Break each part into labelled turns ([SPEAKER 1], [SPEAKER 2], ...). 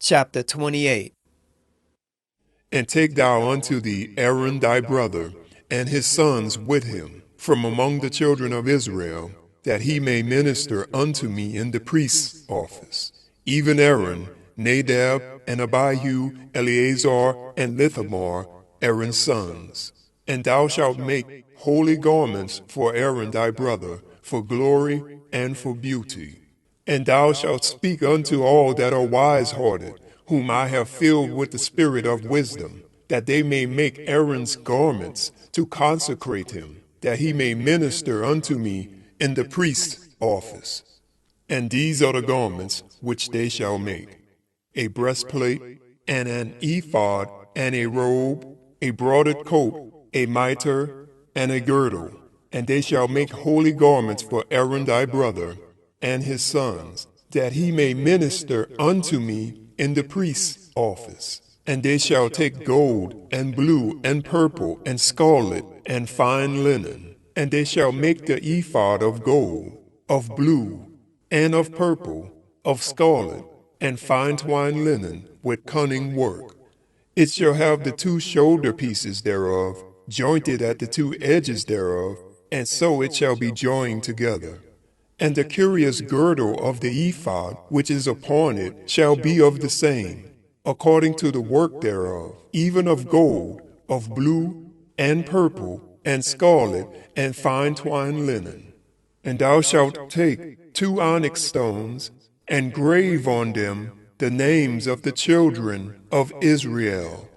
[SPEAKER 1] Chapter 28.
[SPEAKER 2] And take thou unto thee Aaron thy brother, and his sons with him, from among the children of Israel, that he may minister unto me in the priest's office. Even Aaron, Nadab, and Abihu, Eleazar, and Ithamar, Aaron's sons. And thou shalt make holy garments for Aaron thy brother, for glory and for beauty. And thou shalt speak unto all that are wise-hearted, whom I have filled with the spirit of wisdom, that they may make Aaron's garments to consecrate him, that he may minister unto me in the priest's office. And these are the garments which they shall make: a breastplate, and an ephod, and a robe, a broided coat, a mitre, and a girdle. And they shall make holy garments for Aaron thy brother, and his sons, that he may minister unto me in the priest's office. And they shall take gold, and blue, and purple, and scarlet, and fine linen. And they shall make the ephod of gold, of blue, and of purple, of scarlet, and fine twined linen, with cunning work. It shall have the two shoulder pieces thereof, jointed at the two edges thereof, and so it shall be joined together. And the curious girdle of the ephod which is upon it shall be of the same, according to the work thereof, even of gold, of blue, and purple, and scarlet, and fine twined linen. And thou shalt take 2 onyx stones, and grave on them the names of the children of Israel,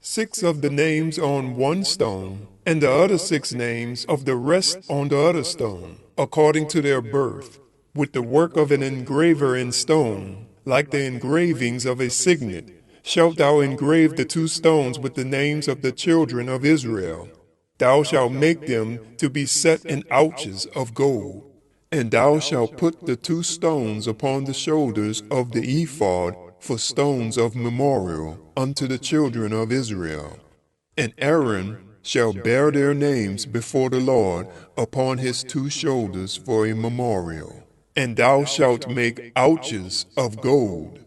[SPEAKER 2] 6 of the names on one stone, and the other 6 names of the rest on the other stone, according to their birth, with the work of an engraver in stone, like the engravings of a signet, shalt thou engrave the 2 stones with the names of the children of Israel. Thou shalt make them to be set in ouches of gold. And thou shalt put the 2 stones upon the shoulders of the ephod for stones of memorial unto the children of Israel. And Aaron shall bear their names before the Lord upon his 2 shoulders for a memorial. And thou shalt make ouches of gold,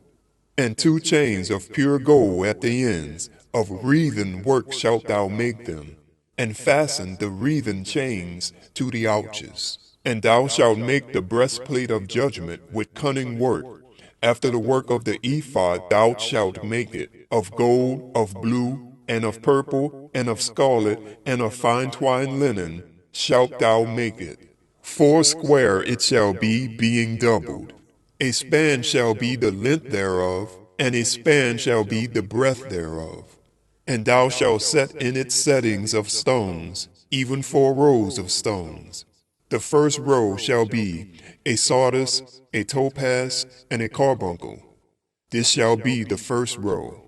[SPEAKER 2] and 2 chains of pure gold at the ends, of wreathen work shalt thou make them, and fasten the wreathen chains to the ouches. And thou shalt make the breastplate of judgment with cunning work. After the work of the ephod thou shalt make it, of gold, of blue, and of purple, and of scarlet, and of fine twined linen shalt thou make it. 4 square it shall be, being doubled. A span shall be the length thereof, and a span shall be the breadth thereof. And thou shalt set in its settings of stones, even 4 rows of stones. The first row shall be a sardius, a topaz, and a carbuncle. This shall be the first row.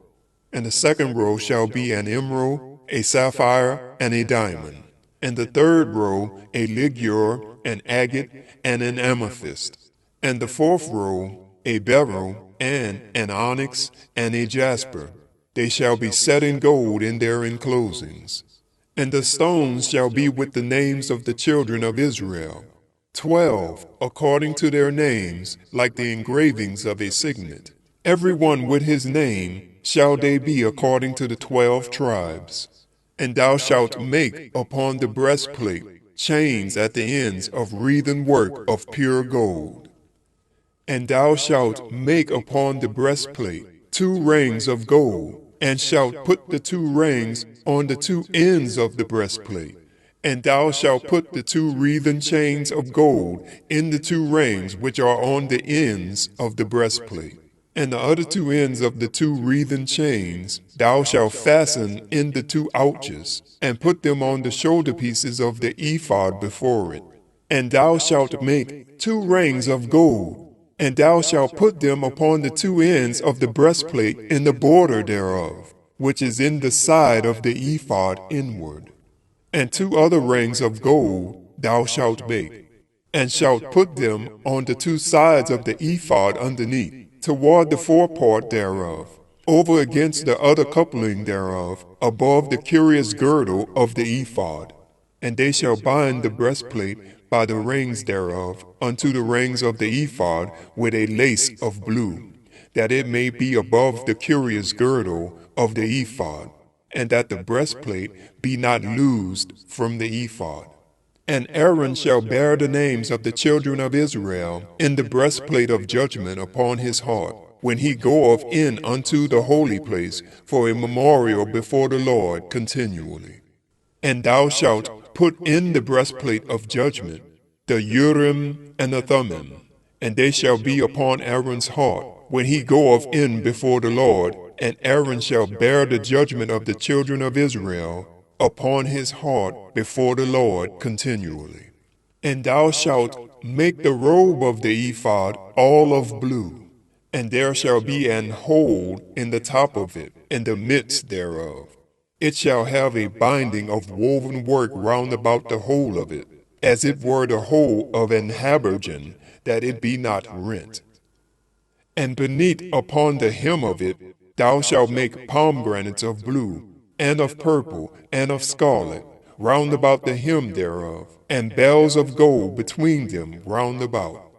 [SPEAKER 2] And the second row shall be an emerald, a sapphire, and a diamond. And the third row a ligure, an agate, and an amethyst. And the fourth row a beryl, and an onyx, and a jasper. They shall be set in gold in their enclosings. And the stones shall be with the names of the children of Israel, 12, according to their names, like the engravings of a signet. Every one with his name shall they be according to the 12 tribes. And thou shalt make upon the breastplate chains at the ends of wreathen work of pure gold. And thou shalt make upon the breastplate 2 rings of gold, and shalt put the 2 rings on the 2 ends of the breastplate. And thou shalt put the 2 wreathen chains of gold in the 2 rings which are on the ends of the breastplate. And the other 2 ends of the 2 wreathen chains thou shalt fasten in the 2 ouches, and put them on the shoulder pieces of the ephod before it. And thou shalt make 2 rings of gold, and thou shalt put them upon the 2 ends of the breastplate in the border thereof, which is in the side of the ephod inward. And 2 other rings of gold thou shalt make, and shalt put them on the 2 sides of the ephod underneath, toward the forepart thereof, over against the other coupling thereof, above the curious girdle of the ephod. And they shall bind the breastplate by the rings thereof unto the rings of the ephod with a lace of blue. that it may be above the curious girdle of the ephod, and that the breastplate be not loosed from the ephod. And Aaron shall bear the names of the children of Israel in the breastplate of judgment upon his heart, when he goeth in unto the holy place for a memorial before the Lord continually. And thou shalt put in the breastplate of judgment the Urim and the Thummim, and they shall be upon Aaron's heart when he goeth in before the Lord, and Aaron shall bear the judgment of the children of Israel upon his heart before the Lord continually. And thou shalt make the robe of the ephod all of blue, and there shall be an hole in the top of it, in the midst thereof. It shall have a binding of woven work round about the whole of it, as it were the hole of an habergeon, that it be not rent. And beneath upon the hem of it thou shalt make pomegranates of blue, and of purple, and of scarlet, round about the hem thereof, and bells of gold between them round about.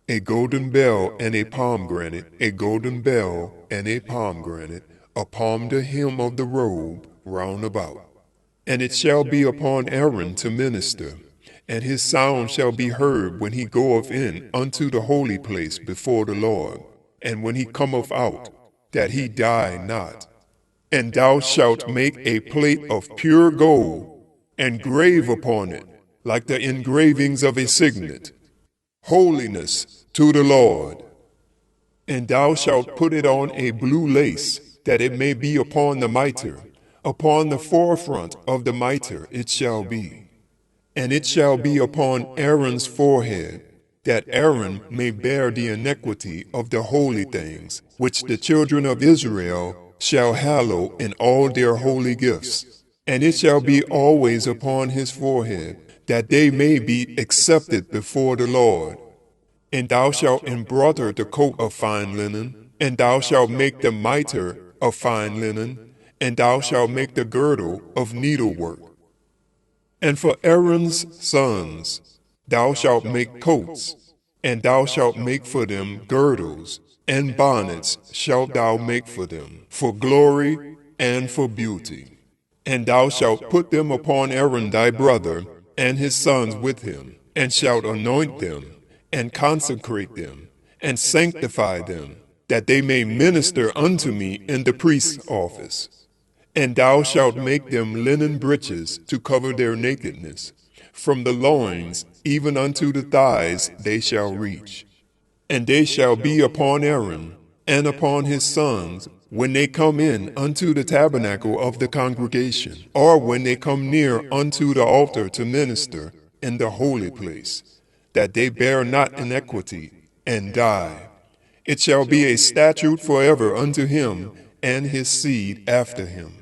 [SPEAKER 2] A golden bell and a pomegranate, a golden bell and a pomegranate, upon the hem of the robe round about. And it shall be upon Aaron to minister, and his sound shall be heard when he goeth in unto the holy place before the Lord, and when he cometh out, that he die not. And thou shalt make a plate of pure gold, and grave upon it, like the engravings of a signet, holiness to the Lord. And thou shalt put it on a blue lace, that it may be upon the mitre. Upon the forefront of the mitre it shall be. And it shall be upon Aaron's forehead, that Aaron may bear the iniquity of the holy things, which the children of Israel shall hallow in all their holy gifts. And it shall be always upon his forehead, that they may be accepted before the Lord. And thou shalt embroider the coat of fine linen, and thou shalt make the mitre of fine linen, and thou shalt make the girdle of needlework. And for Aaron's sons thou shalt make coats, and thou shalt make for them girdles, and bonnets shalt thou make for them, for glory and for beauty. And thou shalt put them upon Aaron thy brother, and his sons with him, and shalt anoint them, and consecrate them, and sanctify them, that they may minister unto me in the priest's office. And thou shalt make them linen breeches to cover their nakedness. From the loins even unto the thighs they shall reach. And they shall be upon Aaron and upon his sons when they come in unto the tabernacle of the congregation, or when they come near unto the altar to minister in the holy place, that they bear not iniquity and die. It shall be a statute forever unto him and his seed after him.